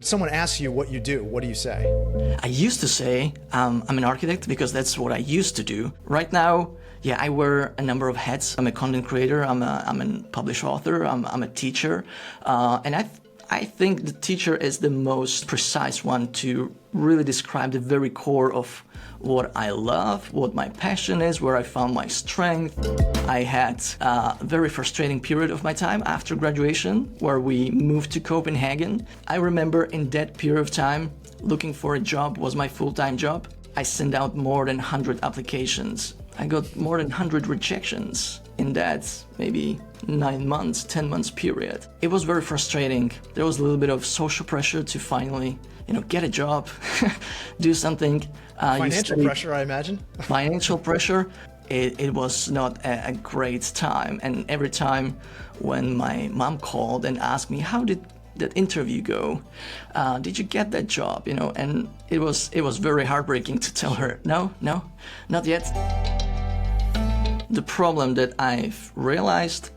Someone asks you what you do, what do you say? I used to say I'm an architect because that's what I used to do. Right now, yeah, I wear a number of hats. I'm a content creator, I'm a published author, I'm a teacher, and I think the teacher is the most precise one to really describe the very core of what I love, what my passion is, where I found my strength. I had a very frustrating period of my time after graduation where we moved to Copenhagen. I remember in that period of time, looking for a job was my full-time job. I sent out more than 100 applications. I got more than 100 rejections in that maybe 9 months, 10 months period. It was very frustrating. There was a little bit of social pressure to finally, get a job, do something. Financial pressure, I imagine. Financial pressure. It was not a great time. And every time when my mom called and asked me, how did that interview go? Did you get that job? And it was very heartbreaking to tell her, no, not yet. The problem that I've realized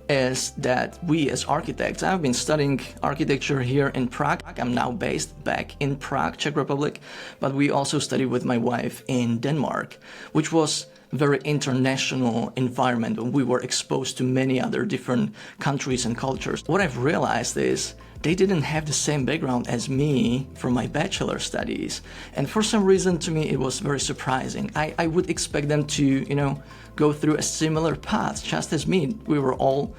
is that we as architects, I've been studying architecture here in Prague. I'm now based back in Prague, Czech Republic, but we also studied with my wife in Denmark, which was a very international environment. We were exposed to many other different countries and cultures. What I've realized is they didn't have the same background as me from my bachelor studies. And for some reason, to me, it was very surprising. I would expect them to, go through a similar path, just as me. We were all,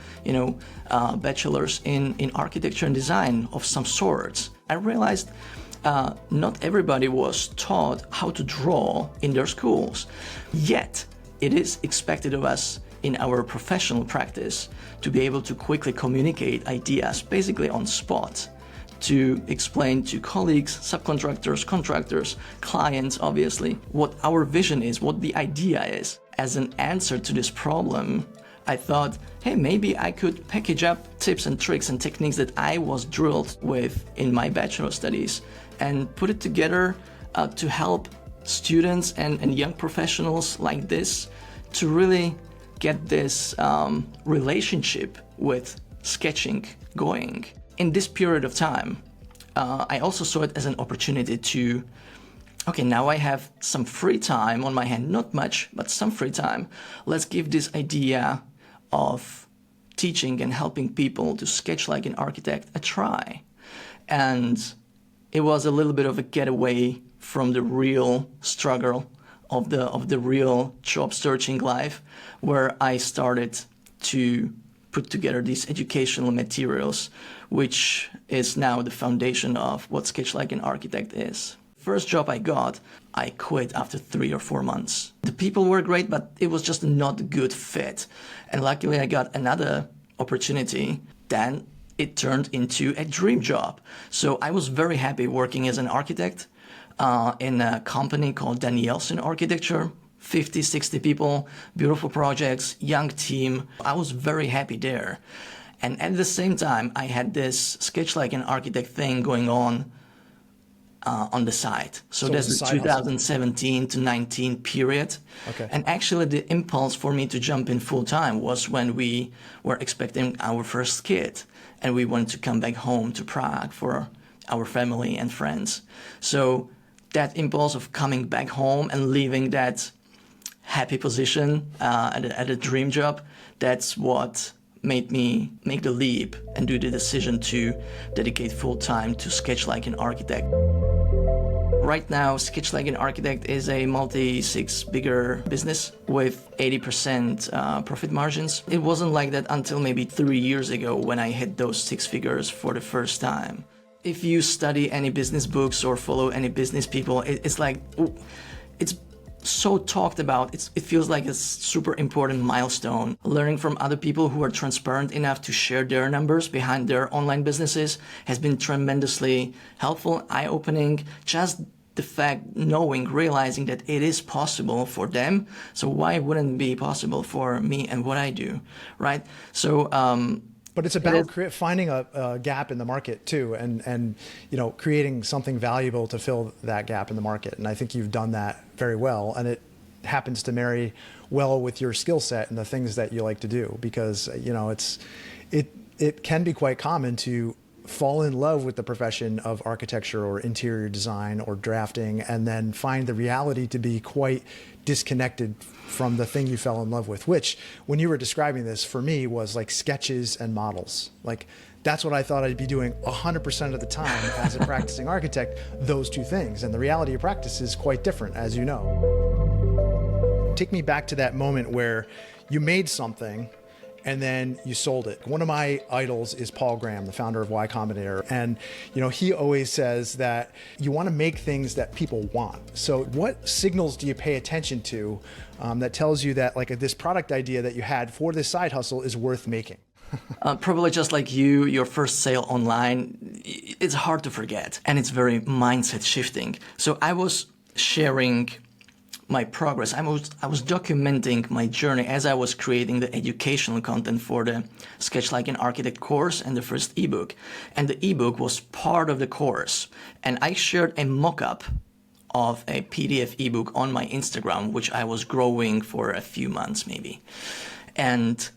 bachelors in architecture and design of some sorts. I realized not everybody was taught how to draw in their schools. Yet, it is expected of us in our professional practice to be able to quickly communicate ideas, basically on spot, to explain to colleagues, subcontractors, contractors, clients, obviously, what our vision is, what the idea is. As an answer to this problem, I thought, hey, maybe I could package up tips and tricks and techniques that I was drilled with in my bachelor studies and put it together to help students and young professionals like this to really get this relationship with sketching going. In this period of time, I also saw it as an opportunity to, okay, now I have some free time on my hand, not much, but some free time. Let's give this idea of teaching and helping people to sketch like an architect a try. And it was a little bit of a getaway from the real struggle of the real job searching life, where I started to put together these educational materials, which is now the foundation of what Sketch Like an Architect is. First job I got, I quit after 3 or 4 months. The people were great, but it was just not a good fit. And luckily I got another opportunity. Then it turned into a dream job. So I was very happy working as an architect in a company called Danielson Architecture. 50, 60 people, beautiful projects, young team. I was very happy there. And at the same time, I had this Sketch Like an Architect thing going on the side. So that's the 2017 to 19 period. Okay. And actually the impulse for me to jump in full time was when we were expecting our first kid and we wanted to come back home to Prague for our family and friends. So that impulse of coming back home and leaving that happy position at a dream job, that's what made me make the leap and do the decision to dedicate full time to Sketch Like an Architect. Right now, Sketch Like an Architect is a multi-six-figure business with 80% profit margins. It wasn't like that until maybe 3 years ago when I hit those 6 figures for the first time. If you study any business books or follow any business people, it's like, it's so talked about. It feels like a super important milestone. Learning from other people who are transparent enough to share their numbers behind their online businesses has been tremendously helpful, eye-opening. Just the fact, realizing that it is possible for them, so why wouldn't it be possible for me and what I do, right? So but it's about finding a gap in the market too, and creating something valuable to fill that gap in the market. And I think you've done that very well, and it happens to marry well with your skill set and the things that you like to do, because it can be quite common to fall in love with the profession of architecture or interior design or drafting, and then find the reality to be quite disconnected from the thing you fell in love with, which, when you were describing this, for me was like sketches and models. Like, that's what I thought I'd be doing 100% of the time as a practicing architect, those two things. And the reality of practice is quite different, as you know. Take me back to that moment where you made something and then you sold it. One of my idols is Paul Graham, the founder of Y Combinator. And he always says that you want to make things that people want. So what signals do you pay attention to that tells you that like this product idea that you had for this side hustle is worth making? Probably just like you, your first sale online, it's hard to forget. And it's very mindset shifting. So I was sharing my progress. I was documenting my journey as I was creating the educational content for the Sketch Like an Architect course and the first ebook. And the ebook was part of the course. And I shared a mock-up of a PDF ebook on my Instagram, which I was growing for a few months maybe. And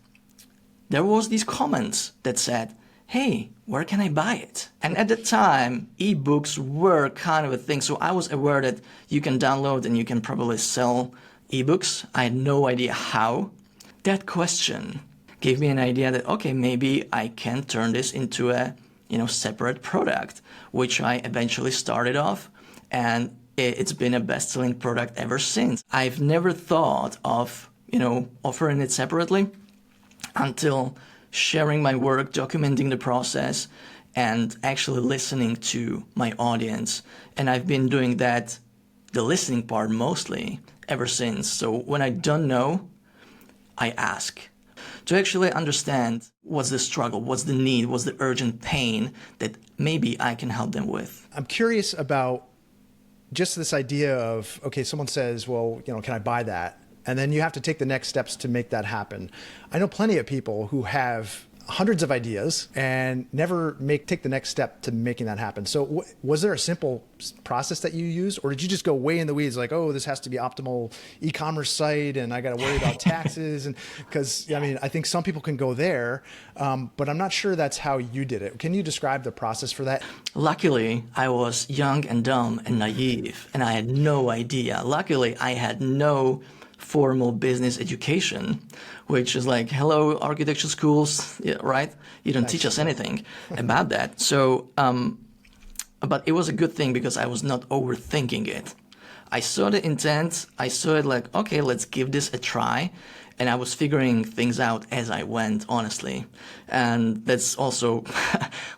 there was these comments that said, hey, where can I buy it? And at the time, ebooks were kind of a thing. So I was aware that you can download and you can probably sell ebooks. I had no idea how. That question gave me an idea that, okay, maybe I can turn this into a, separate product, which I eventually started off. And it's been a best-selling product ever since. I've never thought of, offering it separately until sharing my work, documenting the process, and actually listening to my audience. And I've been doing that, the listening part mostly, ever since. So when I don't know, I ask to actually understand what's the struggle, what's the need, what's the urgent pain that maybe I can help them with. I'm curious about just this idea of, okay, someone says, well, can I buy that? And then you have to take the next steps to make that happen. I know plenty of people who have hundreds of ideas and never take the next step to making that happen. So was there a simple process that you used, or did you just go way in the weeds like, oh, this has to be optimal e-commerce site and I got to worry about taxes? And because, I think some people can go there, but I'm not sure that's how you did it. Can you describe the process for that? Luckily, I was young and dumb and naive, and I had no idea. Luckily, I had no formal business education, which is like, hello, architecture schools, yeah, right? You don't teach us anything about that. So, but it was a good thing because I was not overthinking it. I saw the intent. I saw it like, okay, let's give this a try. And I was figuring things out as I went, honestly. And that's also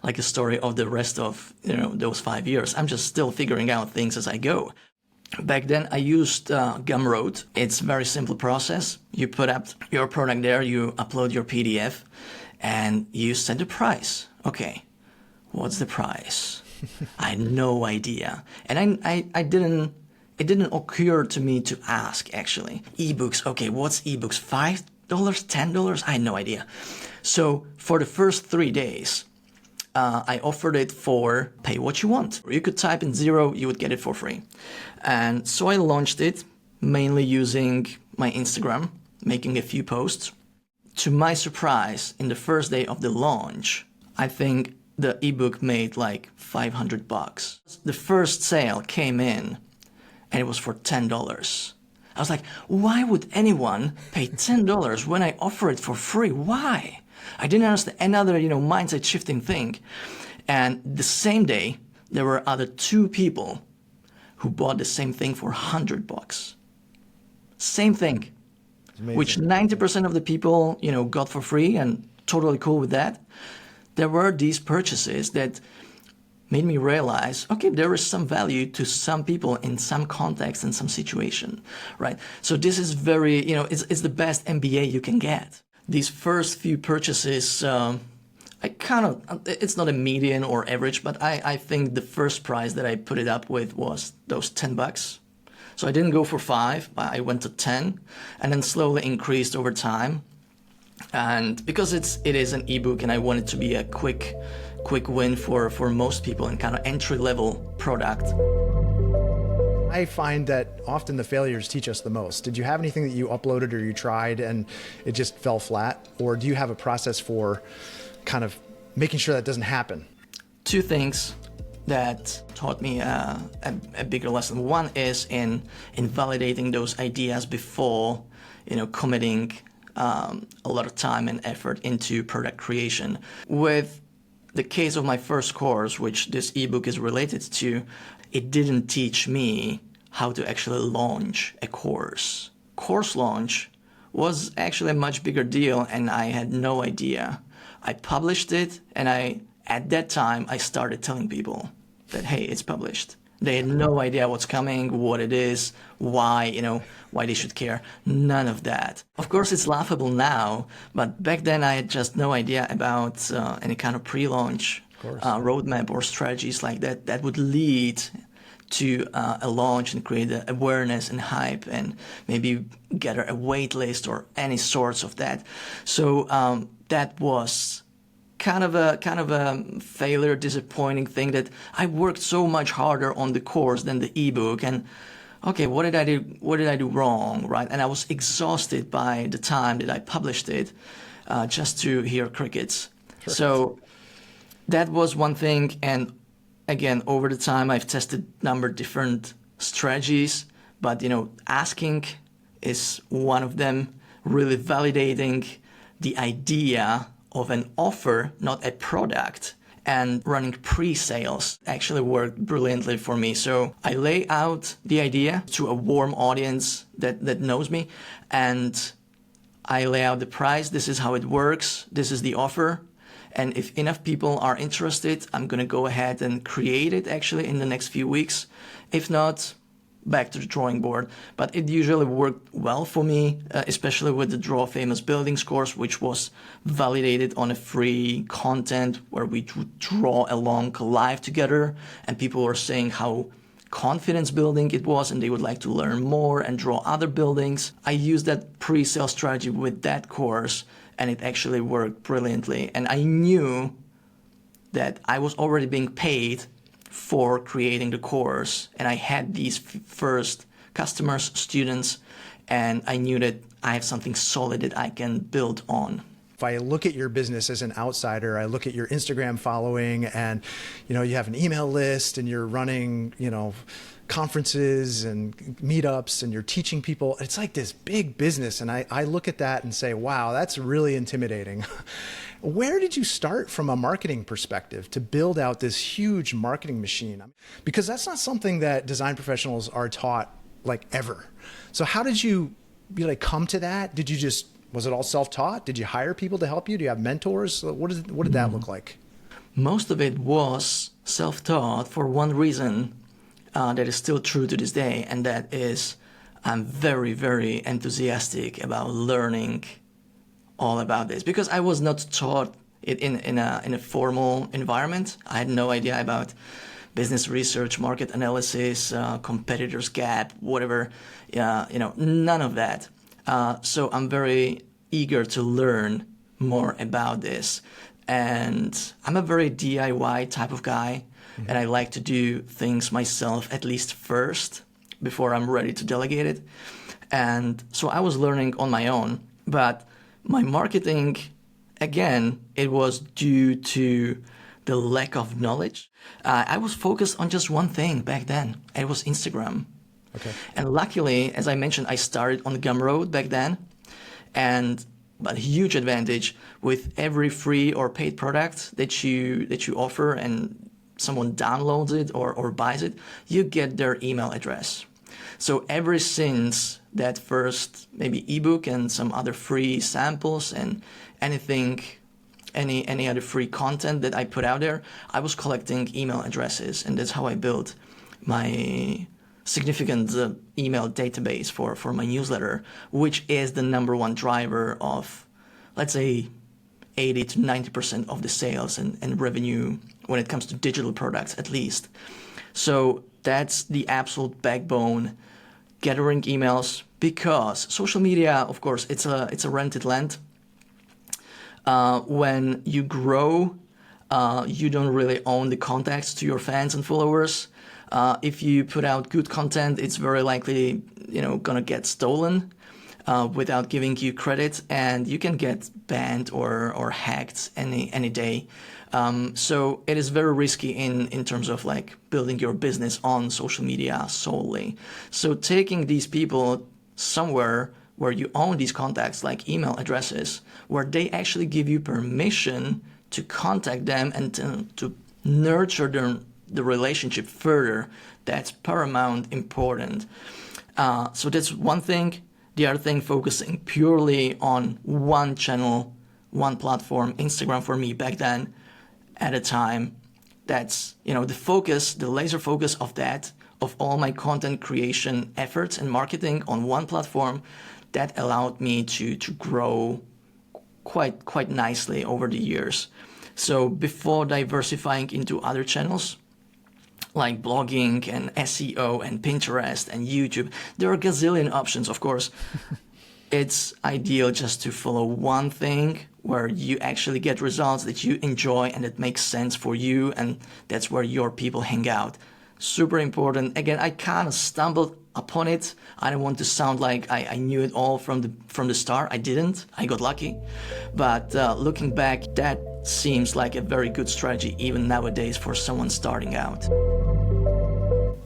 like a story of the rest of, those 5 years. I'm just still figuring out things as I go. Back then, I used Gumroad. It's a very simple process. You put up your product there, you upload your PDF, and you set the price. Okay, what's the price? I had no idea. And I didn't, it didn't occur to me to ask, actually. Ebooks, okay, what's ebooks? $5, $10? I had no idea. So for the first 3 days, I offered it for pay what you want. You could type in 0, you would get it for free. And so I launched it mainly using my Instagram, making a few posts. To my surprise, in the first day of the launch, I think the ebook made like $500. The first sale came in and it was for $10. I was like, why would anyone pay $10 when I offer it for free? Why? I didn't understand. Another, mindset shifting thing. And the same day, there were other 2 people who bought the same thing for $100. Same thing, which 90% of the people, got for free and totally cool with that. There were these purchases that made me realize, okay, there is some value to some people in some context and some situation, right? So this is very, it's the best MBA you can get. These first few purchases, it's not a median or average, but I think the first price that I put it up with was those $10. So I didn't go for 5, I went to 10 and then slowly increased over time. And because it is an ebook and I want it to be a quick win for most people and kind of entry-level product. I find that often the failures teach us the most. Did you have anything that you uploaded or you tried and it just fell flat? Or do you have a process for kind of making sure that doesn't happen? two things that taught me a bigger lesson. One is in validating those ideas before, committing a lot of time and effort into product creation. With the case of my first course, which this ebook is related to, it didn't teach me how to actually launch a course. Course launch was actually a much bigger deal, and I had no idea. I published it, and at that time, I started telling people that, hey, it's published. They had no idea what's coming, what it is, why, why they should care. None of that. Of course, it's laughable now, but back then I had just no idea about any kind of pre-launch roadmap or strategies like that that would lead to a launch and create awareness and hype and maybe gather a wait list or any sorts of that. So that was kind of a failure, disappointing thing, that I worked so much harder on the course than the ebook. And okay, what did I do wrong, right? And I was exhausted by the time that I published it, just to hear crickets. Sure. So that was one thing. And again, over the time, I've tested a number of different strategies, but asking is one of them. Really validating the idea of an offer, not a product, and running pre-sales actually worked brilliantly for me. So I lay out the idea to a warm audience that knows me, and I lay out the price. This is how it works. This is the offer. And if enough people are interested, I'm going to go ahead and create it actually in the next few weeks. If not, back to the drawing board. But it usually worked well for me, especially with the Draw Famous Buildings course, which was validated on a free content where we draw a long live together, and people were saying how confidence building it was and they would like to learn more and draw other buildings. I used that pre-sale strategy with that course, and it actually worked brilliantly. And I knew that I was already being paid for creating the course, and I had these first customers, students, and I knew that I have something solid that I can build on. If I look at your business as an outsider, I look at your Instagram following, and you have an email list, and you're running conferences and meetups, and you're teaching people. It's like this big business, and I look at that and say, wow, that's really intimidating. Where did you start from a marketing perspective to build out this huge marketing machine? Because that's not something that design professionals are taught like ever. So how did you come to that? Was it all self-taught? Did you hire people to help you? Do you have mentors? What did that look like? Most of it was self-taught for one reason that is still true to this day, and that is I'm very, very enthusiastic about learning all about this, because I was not taught it in a formal environment. I had no idea about business research, market analysis, competitors gap, whatever, none of that. So I'm very eager to learn more about this. And I'm a very DIY type of guy, and I like to do things myself at least first before I'm ready to delegate it. And so I was learning on my own, but my marketing, again, it was due to the lack of knowledge. I was focused on just one thing back then. It was Instagram. Okay. And luckily, as I mentioned, I started on Gumroad back then. But a huge advantage with every free or paid product that you offer and someone downloads it or buys it, you get their email address. So ever since that first maybe ebook and some other free samples and any other free content that I put out there, I was collecting email addresses, and that's how I built my significant email database for my newsletter, which is the number one driver of, let's say, 80 to 90% of the sales and revenue when it comes to digital products, at least. So that's the absolute backbone, gathering emails, because social media, of course, it's a rented land. When you grow, you don't really own the contacts to your fans and followers. If you put out good content, it's very likely, gonna get stolen without giving you credit, and you can get banned or hacked any day So it is very risky in terms of like building your business on social media solely. So taking these people somewhere where you own these contacts, like email addresses, where they actually give you permission to contact them and to nurture the relationship further, that's paramount important. So that's one thing. The other thing, focusing purely on one channel, one platform, Instagram for me back then, at a time. That's, the focus, the laser focus of that, of all my content creation efforts and marketing on one platform, that allowed me to grow quite nicely over the years. So before diversifying into other channels, like blogging and SEO and Pinterest and YouTube, there are a gazillion options, of course. It's ideal just to follow one thing where you actually get results that you enjoy and that makes sense for you, and that's where your people hang out. Super important. Again, I kind of stumbled upon it. I don't want to sound like I knew it all from the start. I didn't. I got lucky. But looking back, that seems like a very good strategy even nowadays for someone starting out.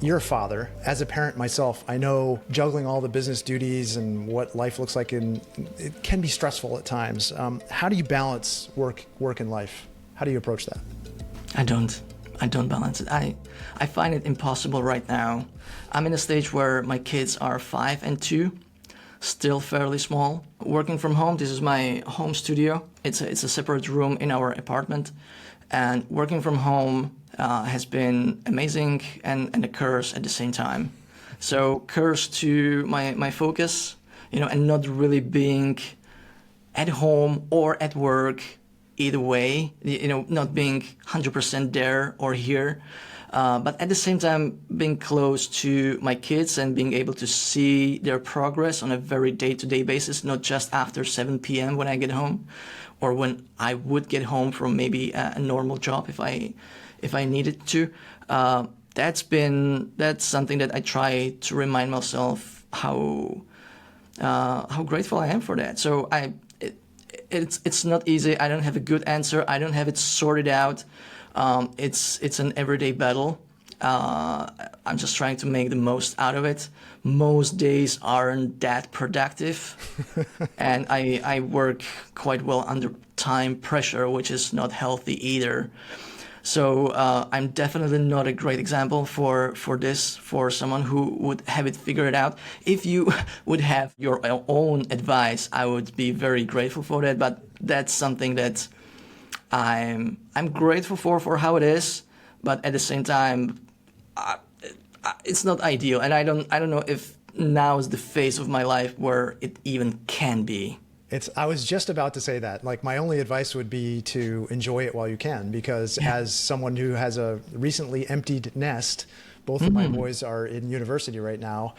You're a father. As a parent myself, I know juggling all the business duties and what life looks like, and it can be stressful at times. How do you balance work and life? How do you approach that? I don't balance it. I find it impossible right now. I'm in a stage where my kids are 5 and 2, still fairly small. Working from home, this is my home studio. It's a separate room in our apartment. And working from home has been amazing and a curse at the same time. So curse to my focus, and not really being at home or at work, either way, not being 100% there or here. But at the same time, being close to my kids and being able to see their progress on a very day-to-day basis, not just after 7 p.m. when I get home, or when I would get home from maybe a normal job if I needed to. That's something that I try to remind myself how grateful I am for that. So it's not easy. I don't have a good answer. I don't have it sorted out. It's an everyday battle. I'm just trying to make the most out of it. Most days aren't that productive, and I work quite well under time pressure, which is not healthy either. So I'm definitely not a great example for someone who would have it figured out. If you would have your own advice, I would be very grateful for that. But that's something that I'm grateful for how it is. But at the same time, it's not ideal, and I don't know if now is the phase of my life where it even can be. I was just about to say that. Like, my only advice would be to enjoy it while you can, because as someone who has a recently emptied nest, both of my boys are in university right now.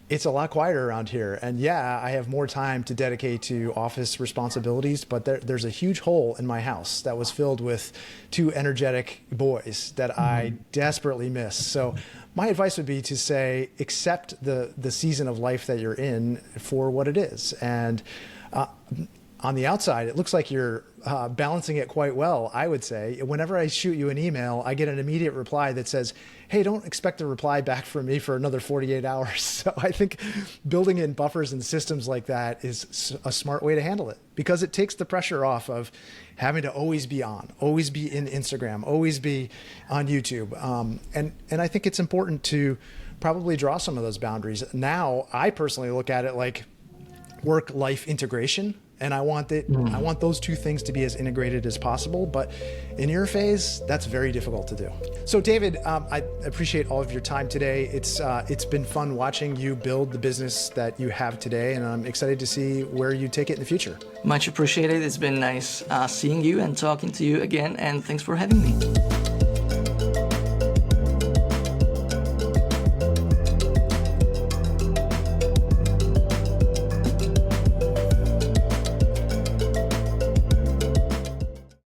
It's a lot quieter around here. And yeah, I have more time to dedicate to office responsibilities, but there's a huge hole in my house that was filled with 2 energetic boys that I desperately miss. So my advice would be to say, accept the season of life that you're in for what it is. And on the outside, it looks like you're balancing it quite well, I would say. Whenever I shoot you an email, I get an immediate reply that says, hey, don't expect a reply back from me for another 48 hours. So I think building in buffers and systems like that is a smart way to handle it, because it takes the pressure off of having to always be on, always be in Instagram, always be on YouTube. And I think it's important to probably draw some of those boundaries. Now, I personally look at it like work-life integration. And I want those 2 things to be as integrated as possible. But in your phase, that's very difficult to do. So David, I appreciate all of your time today. It's been fun watching you build the business that you have today, and I'm excited to see where you take it in the future. Much appreciated. It's been nice seeing you and talking to you again, and thanks for having me.